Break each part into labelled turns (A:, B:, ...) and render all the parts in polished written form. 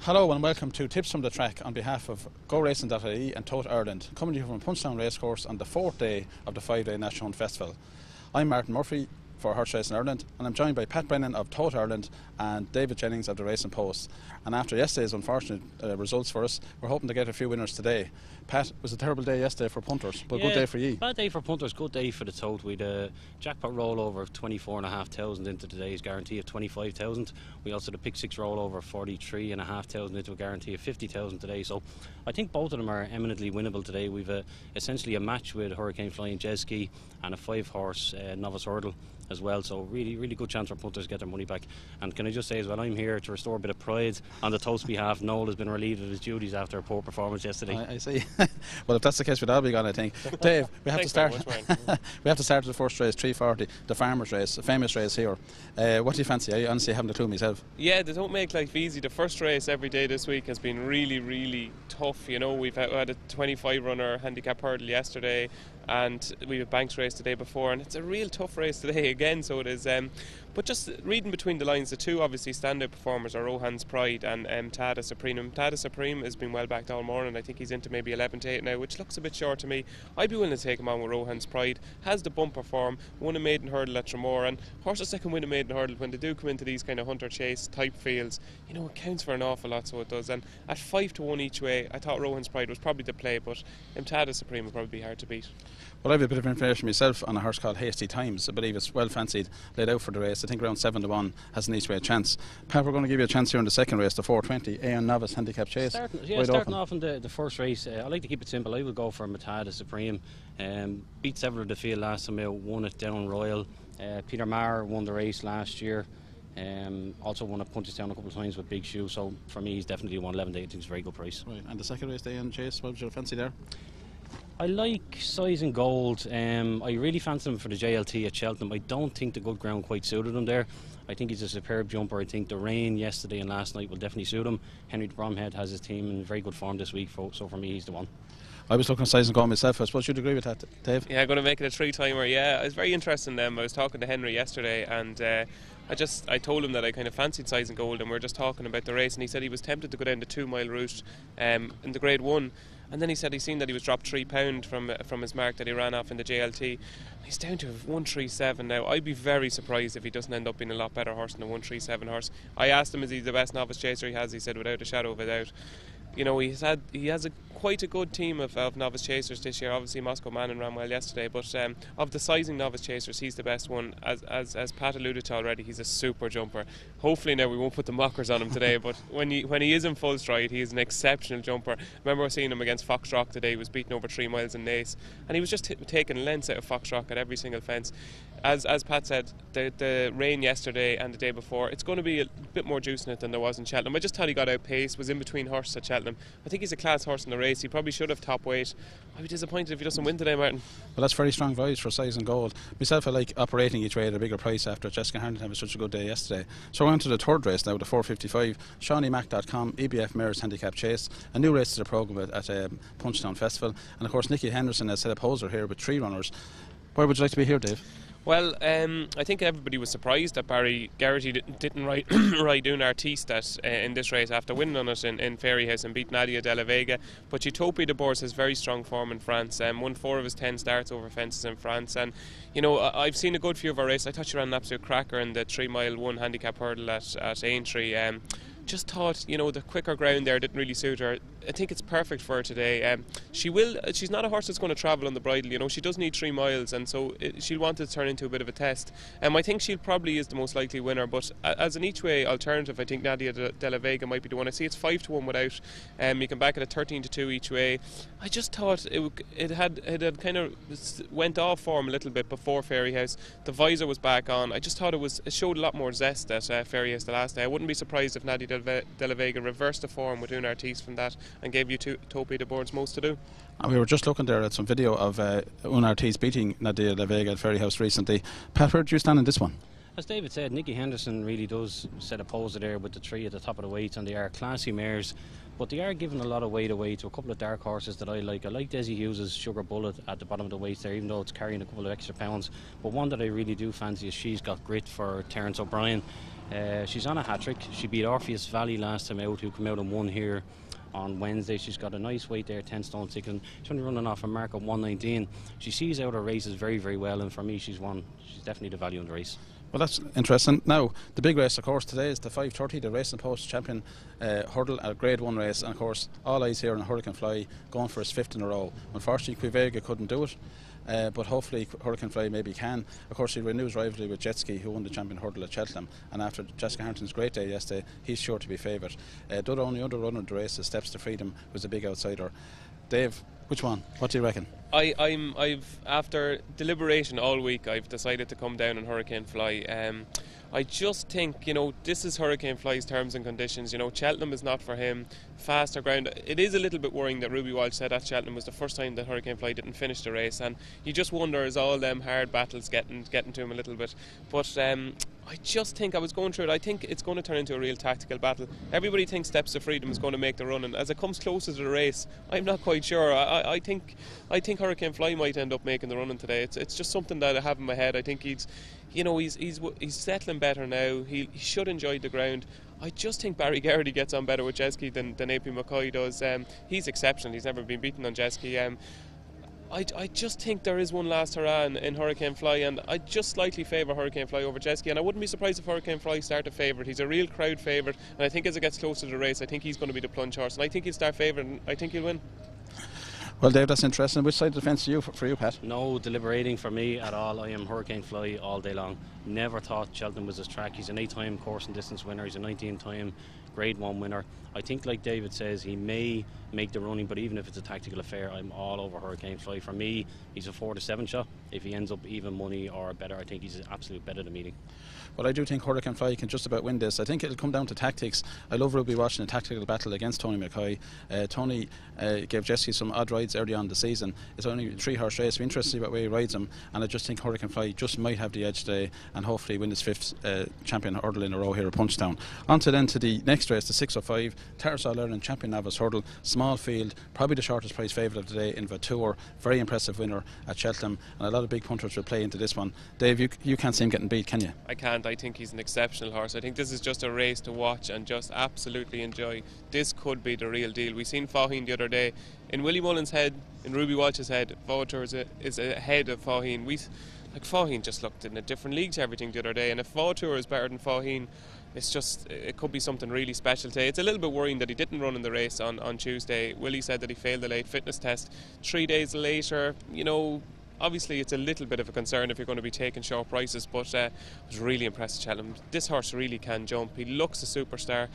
A: Hello and welcome to Tips from the Track on behalf of GoRacing.ie and Tote Ireland, coming to you from Punchestown Racecourse on the 4th day of the 5-day National Hunt Festival. I'm Martin Murphy for Horse Racing Ireland, and I'm joined by Pat Brennan of Tote Ireland and David Jennings of the Racing Post. And after yesterday's unfortunate results for us, we're hoping to get a few winners today. Pat, it was a terrible day yesterday for punters, but a good day for you.
B: Bad day for punters, good day for the Tote. We had a jackpot rollover of 24,500 into today's guarantee of 25,000. We also had a pick six rollover of 43,500 into a guarantee of 50,000 today. So I think both of them are eminently winnable today. We've essentially a match with Hurricane Flying Jet Ski and a 5-horse Novice hurdle as well, so really good chance for punters to get their money back. And can I just say as well, I'm here to restore a bit of pride on the Toast's behalf. Noel has been relieved of his duties after a poor performance yesterday.
A: I see. Well, if that's the case, we'd all be gone, I think. Dave, we have to start. We have to start with the first race, 340, the Farmers Race, a famous race here. What do you fancy? I honestly haven't a clue myself.
C: Yeah, they don't make life easy. The first race every day this week has been really tough. You know, we've had a 25 runner handicap hurdle yesterday, and we have Banks race the day before, and it's a real tough race today again, so it is. But just reading between the lines, the two obviously standout performers are Rohan's Pride and Tada Supreme. Tada Supreme has been well backed all morning. I think he's into maybe 11 to 8 now, which looks a bit short to me. I'd be willing to take him on with Rohan's Pride. Has the bumper form, won a maiden hurdle at Tramore, and horses that can win a maiden hurdle when they do come into these kind of hunter chase type fields, you know, it counts for an awful lot, so it does. And at 5 to 1 each way, I thought Rohan's Pride was probably the play, but Tada Supreme would probably be hard to beat.
A: Well, I have a bit of information myself on a horse called Hasty Times. I believe it's well fancied, laid out for the race. I think around 7 to 1 has an each way chance. Pat, we're going to give you a chance here in the second race, the 420 Aon Novice handicap chase.
B: Starting off in the first race, I like to keep it simple. I will go for Tada Supreme. Beat several of the field last time out, won it down Royal. Peter Maher won the race last year. Also won at Punchestown a couple of times with Big Shoe, so for me he's definitely 111 day. I think it's a very good price.
A: Right, and the second race, the Aon Chase, what would you fancy there?
B: I like Size and Gold. I really fancy him for the JLT at Cheltenham. I don't think the good ground quite suited him there. I think he's a superb jumper. I think the rain yesterday and last night will definitely suit him. Henry Bromhead has his team in very good form this week, so for me he's the one. I
A: was looking at Size and Gold myself. I suppose you'd agree with that, Dave?
C: Yeah, I'm going to make it a 3-timer. Yeah, it's very interesting. I was talking to Henry yesterday, and I told him that I kind of fancied Size and Gold, and we were just talking about the race, and he said he was tempted to go down the 2-mile route in the Grade 1. And then he said he's seen that he was dropped £3 from his mark that he ran off in the JLT. He's down to 137 now. I'd be very surprised if he doesn't end up being a lot better horse than a 137 horse. I asked him, is he the best novice chaser he has? He said without a shadow of a doubt. You know, he has quite a good team of novice chasers this year. Obviously Moscow Manning ran well yesterday, but of the sizing novice chasers, he's the best one. As Pat alluded to already, he's a super jumper. Hopefully now we won't put the mockers on him today, but when he is in full stride, he is an exceptional jumper. I remember seeing him against Foxrock today. He was beaten over 3 miles in Naas, and he was just taking lengths out of Foxrock at every single fence. As Pat said, the rain yesterday and the day before, it's going to be a bit more juice in it than there was in Cheltenham. I just thought he got outpaced, was in between horses at Cheltenham. I think he's a class horse in the race. He probably should have top weight. I'd be disappointed if he doesn't win today, Martin.
A: Well, that's very strong vibes for Size and Gold. Myself, I like operating each way at a bigger price after Jessica Harrington having such a good day yesterday. So we're on to the third race now, the 455 ShawneeMac.com EBF Mares Handicap Chase, a new race to the programme at Punchestown Festival. And of course Nicky Henderson has set up poser here with 3 runners. Where would you like to be here, Dave?
C: Well, I think everybody was surprised that Barry Geraghty didn't ride Un Artiste in this race after winning on it in Fairyhouse and beat Nadia de la Vega. But Tote de Boers has very strong form in France. Won 4 of his 10 starts over fences in France. And, you know, I've seen a good few of our races. I thought she ran an absolute cracker in the 3-mile 1 handicap hurdle at Aintree. Just thought, you know, the quicker ground there didn't really suit her. I think it's perfect for her today. She's not a horse that's going to travel on the bridle, you know. She does need 3 miles, and so she'll want to turn into a bit of a test. I think she probably is the most likely winner, but as an each way alternative, I think Nadia de la Vega might be the one. I see it's 5 to 1 without. You can back it at 13 to 2 each way. I just thought it had kind of went off form a little bit before Fairyhouse. The visor was back on. I just thought it showed a lot more zest at Fairyhouse the last day. I wouldn't be surprised if Nadia de la Vega reversed the form with Un Artiste from that and gave you Tote de Boers most to do.
A: And we were just looking there at some video of Un Artiste beating Nadia de la Vega at Fairyhouse recently. Pat, where do you stand in this one?
B: As David said, Nicky Henderson really does set a poser there with the three at the top of the weights, and they are classy mares, but they are giving a lot of weight away to a couple of dark horses that I like. I like Desi Hughes' Sugar Bullet at the bottom of the weights there, even though it's carrying a couple of extra pounds. But one that I really do fancy is She's Got Grit for Terence O'Brien. She's on a hat-trick. She beat Orpheus Valley last time out, who came out and won here on Wednesday. She's got a nice weight there, 10 stone 6, and she's only running off a mark of 119. She sees out her races very, very well, and for me she's definitely the value in the race.
A: Well, that's interesting. Now, the big race, of course, today is the 5:30, the Racing Post Champion Hurdle, a Grade 1 race. And, of course, all eyes here on Hurricane Fly going for his 5th in a row. Unfortunately, Quivega couldn't do it, but hopefully Hurricane Fly maybe can. Of course, he renews rivalry with Jetski, who won the Champion Hurdle at Cheltenham. And after Jessica Harrington's great day yesterday, he's sure to be favoured. The only other runner of the race, Steps to Freedom, was a big outsider. Dave, which one? What do you reckon?
C: I've after deliberation all week, I've decided to come down on Hurricane Fly. I just think, this is Hurricane Fly's terms and conditions. Cheltenham is not for him. Faster ground. It is a little bit worrying that Ruby Walsh said that Cheltenham was the first time that Hurricane Fly didn't finish the race, and you just wonder, is all them hard battles getting to him a little bit. But I just think, I was going through it, I think it's going to turn into a real tactical battle. Everybody thinks Steps to Freedom is going to make the run, and as it comes closer to the race, I'm not quite sure. I think Hurricane Fly might end up making the running today. It's just something that I have in my head. I think he's settling better now. He should enjoy the ground. I just think Barry Garrity gets on better with Jeski than AP McCoy does. He's exceptional. He's never been beaten on Jeski. I just think there is one last hurrah in Hurricane Fly, and I just slightly favour Hurricane Fly over Jeski, and I wouldn't be surprised if Hurricane Fly started favourite. He's a real crowd favourite, and I think as it gets closer to the race, I think he's going to be the plunge horse, and I think he'll start favourite, and I think he'll win.
A: Well, Dave, that's interesting. Which side of the fence are you for you, Pat?
B: No deliberating for me at all. I am Hurricane Fly all day long. Never thought Cheltenham was his track. He's an 8-time course and distance winner. He's a 19-time Grade 1 winner. I think, like David says, he may make the running, but even if it's a tactical affair, I'm all over Hurricane Fly. For me, he's a 4 to 7 shot. If he ends up even money or better, I think he's an absolute bet of the meeting.
A: Well, I do think Hurricane Fly can just about win this. I think it'll come down to tactics. I love Ruby watching a tactical battle against Tony McCoy. Tony gave Jesse some odd rides early on in the season. It's only a 3-horse race. We're interested to see what way he rides him, and I just think Hurricane Fly just might have the edge today and hopefully win his 5th champion hurdle in a row here at Punchestown. On to then to the next race, the 6:05, Terrace All Ireland Champion Novice Hurdle, small field, probably the shortest price favourite of the day in Vautour. Very impressive winner at Cheltenham, and a lot of big punters will play into this one. Dave, you can't see him getting beat, can you?
C: I can't. I think he's an exceptional horse. I think this is just a race to watch and just absolutely enjoy. This could be the real deal. We seen Faugheen the other day. In Willie Mullins' head, in Ruby Walsh's head, Vautour is ahead of Faugheen. Faugheen just looked in a different league to everything the other day, and if Vautour is better than Faugheen, it could be something really special today. It's a little bit worrying that he didn't run in the race on Tuesday. Willie said that he failed the late fitness test 3 days later. Obviously it's a little bit of a concern if you're going to be taking short prices, but I was really impressed with Cheltenham. This horse really can jump. He looks a superstar.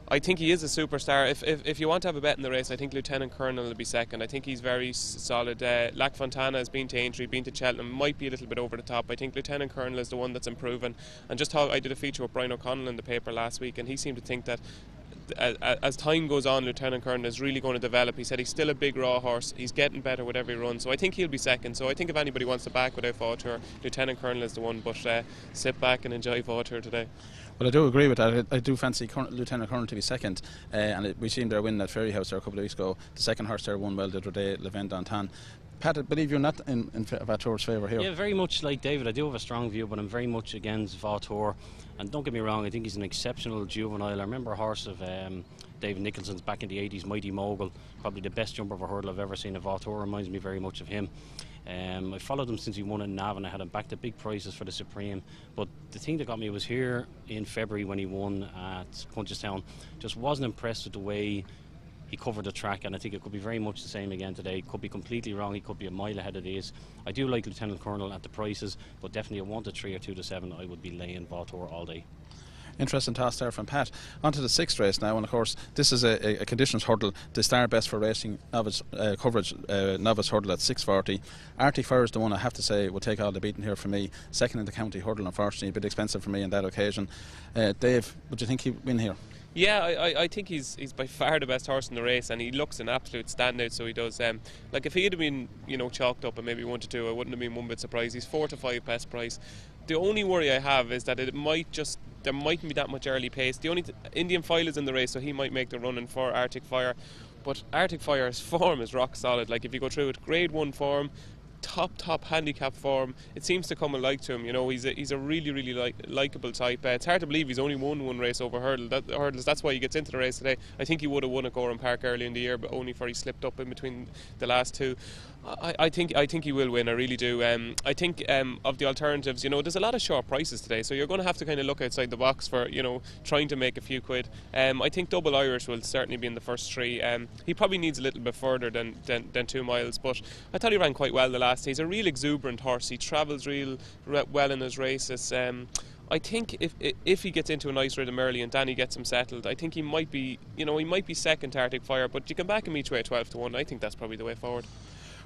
C: I think he is a superstar. If you want to have a bet in the race, I think Lieutenant Colonel will be second. I think he's very solid. Lac Fontana has been to Aintree, been to Cheltenham, might be a little bit over the top. I think Lieutenant Colonel is the one that's improving. And just how I did a feature with Brian O'Connell in the paper last week, and he seemed to think that as time goes on, Lieutenant Colonel is really going to develop. He said he's still a big raw horse. He's getting better with every run, so I think he'll be second. So I think if anybody wants to back without Vautour, Lieutenant Colonel is the one. But sit back and enjoy Vautour today.
A: Well, I do agree with that. I do fancy Lieutenant Colonel to be second, and we seen their win at Ferry House there a couple of weeks ago. The second horse there won well the other day, Levin Dantan. Pat, I believe you're not in Vautour's favour here.
B: Yeah, very much like David. I do have a strong view, but I'm very much against Vautour. And don't get me wrong, I think he's an exceptional juvenile. I remember a horse of David Nicholson's back in the 80s, Mighty Mogul, probably the best jumper of a hurdle I've ever seen. A Vautour reminds me very much of him. I followed him since he won in Navan. I had him back to big prices for the Supreme, but the thing that got me was here in February when he won at Punchestown. Just wasn't impressed with the way he covered the track, and I think it could be very much the same again today. Could be completely wrong. He could be a mile ahead of these. I do like Lieutenant Colonel at the prices, but definitely a 1 to 3 or 2 to 7 I would be laying Vautour all day.
A: Interesting toss there from Pat. On to the 6th race now, and of course this is a conditions hurdle. The star best for racing novice coverage novice hurdle at 6:40. Arctic Fire is the one I have to say will take all the beating here for me. Second in the county hurdle, unfortunately a bit expensive for me on that occasion. Dave, would you think he'd win here?
C: Yeah, I think he's by far the best horse in the race, and he looks an absolute standout. So he does. Like if he had been chalked up and maybe 1 to 2, I wouldn't have been one bit surprised. He's 4 to 5 best price. The only worry I have is that there mightn't be that much early pace. The only Indian File is in the race, so he might make the run in for Arctic Fire. But Arctic Fire's form is rock solid. Like, if you go through it, grade 1 form, top handicap form, it seems to come alike to him. You know, he's a really likeable type. It's hard to believe he's only won one race over hurdles. That's why he gets into the race today. I think he would have won at Gorham Park early in the year, but only for he slipped up in between the last two. I think he will win. I really do. I think of the alternatives, you know, there's a lot of short prices today, so you're going to have to kind of look outside the box for, you know, trying to make a few quid. I think Double Irish will certainly be in the first three. He probably needs a little bit further than 2 miles, but I thought he ran quite well the last day. He's a real exuberant horse. He travels real well in his races. I think if he gets into a nice rhythm early and Danny gets him settled, I think he might be second to Arctic Fire, but you can back him each way 12-1. I think that's probably the way forward.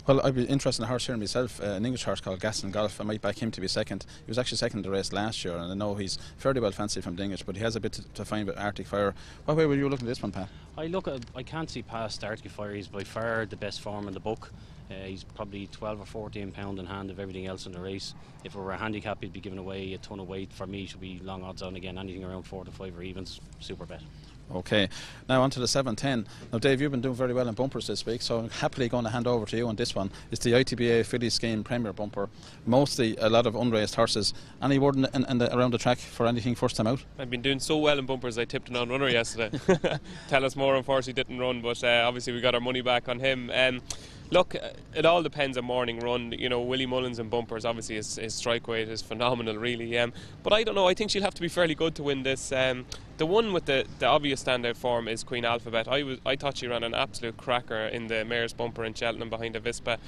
A: Well, I'd be interested in a horse here myself, an English horse called Gaston Golf. I might back him to be second. He was actually second in the race last year, and I know he's fairly well fancied from the English, but he has a bit to find with Arctic Fire. What way were you looking at this one, Pat?
B: I can't see past Arctic Fire. He's by far the best form in the book. He's probably 12 or 14 pound in hand of everything else in the race. If it were a handicap, he'd be giving away a ton of weight. For me, he should be long odds on again. Anything around 4 to 5 or evens, super bet.
A: Okay, now on to the 7:10. Now, Dave, you've been doing very well in bumpers this week, so I'm happily going to hand over to you on this one. It's the ITBA Filly Scheme Premier Bumper. Mostly a lot of unraced horses. Any word around the track for anything first time out?
C: I've been doing so well in bumpers, I tipped an on-runner yesterday. Tell us more, unfortunately didn't run, but obviously we got our money back on him. Look, it all depends on morning run. You know, Willie Mullins and bumpers, obviously his strike weight is phenomenal, really. But I don't know, I think she'll have to be fairly good to win this. The one with the obvious standout form is Queen Alphabet. I thought she ran an absolute cracker in the Mayor's Bumper in Cheltenham behind Avispa.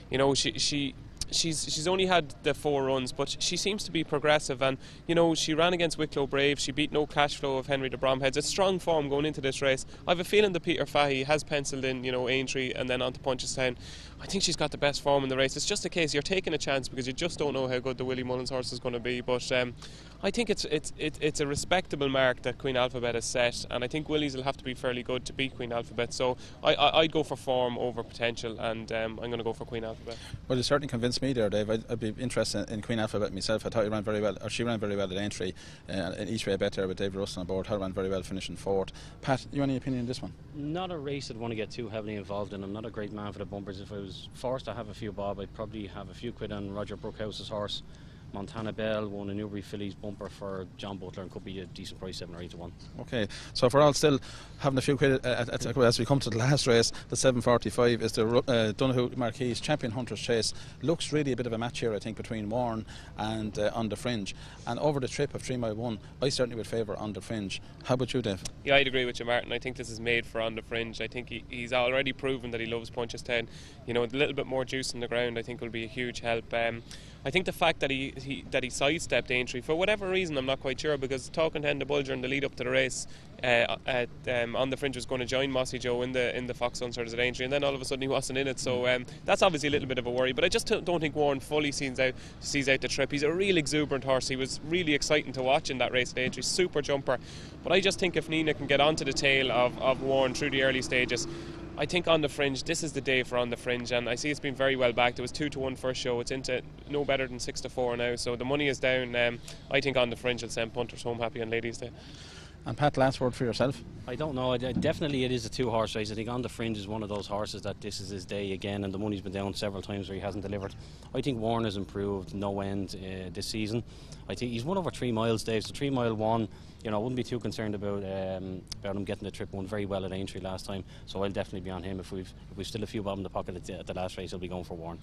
C: You know, she's only had the 4 runs, but she seems to be progressive, and you know, she ran against Wicklow Brave. She beat No Cash Flow of Henry de Bromheads. It's strong form going into this race. I have a feeling that Peter Fahey has penciled in, you know, Aintree and then on to Punchestown. I think she's got the best form in the race. It's just a case you're taking a chance because you just don't know how good the Willie Mullins horse is going to be. But I think it's a respectable mark that Queen Alphabet has set, and I think Willie's will have to be fairly good to beat Queen Alphabet. So I'd go for form over potential, and I'm going to go for Queen Alphabet.
A: Well, you certainly convinced me there, Dave. I'd be interested in Queen Alphabet myself. I thought he ran very well, or she ran very well at Aintree, in each way bet there with Dave Russell on board. How ran very well, finishing 4th. Pat, you any opinion on this one?
B: Not a race I'd want to get too heavily involved in. I'm not a great man for the bumpers. If I was forced to have a few bob, I'd probably have a few quid on Roger Brookhouse's horse. Montana Bell won a Newbury Fillies bumper for John Butler and could be a decent price, 7 or 8-1. Okay,
A: so if we're all still having a few quid as we come to the last race, the 7:45 is the Donoghue Marquis Champion Hunters Chase. Looks really a bit of a match here, I think, between Warren and On the Fringe. And over the trip of 3 mile 1, I certainly would favour On the Fringe. How about you, Dave?
C: Yeah, I'd agree with you, Martin. I think this is made for On the Fringe. I think he's already proven that he loves Punchestown. You know, a little bit more juice in the ground, I think, will be a huge help. I think the fact that he sidestepped Aintree for whatever reason, I'm not quite sure, because talking to Enda Bulger in the lead up to the race, On the Fringe was going to join Mossy Joe in the Fox Hunters at Aintree, and then all of a sudden he wasn't in it. So that's obviously a little bit of a worry. But I just don't think Warren fully sees out the trip. He's a real exuberant horse. He was really exciting to watch in that race at Aintree, super jumper. But I just think if Nina can get onto the tail of Warren through the early stages, I think On the Fringe, this is the day for On the Fringe, and I see it's been very well backed. It was 2-1 first show. It's into no better than 6-4 now, so the money is down. I think On the Fringe will send punters home happy on Ladies' Day.
A: And Pat, last word for yourself?
B: I don't know. Definitely it is a 2-horse race. I think On the Fringe is one of those horses that this is his day again, and the money's been down several times where he hasn't delivered. I think Warren has improved no end this season. I think he's won over 3 miles, Dave, so 3 mile 1, you know, I wouldn't be too concerned about him getting the trip. Won very well at Aintree last time, so I'll definitely be on him. If we've still a few bob in the pocket at the last race, I'll be going for Warren.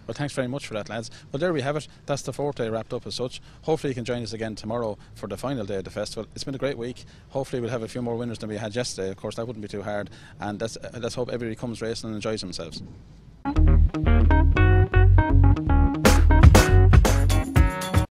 A: Well, thanks very much for that, lads. Well, there we have it. That's the 4th day wrapped up as such. Hopefully you can join us again tomorrow for the final day of the festival. It's been a great week. Hopefully we'll have a few more winners than we had yesterday. Of course, that wouldn't be too hard. And let's hope everybody comes racing and enjoys themselves.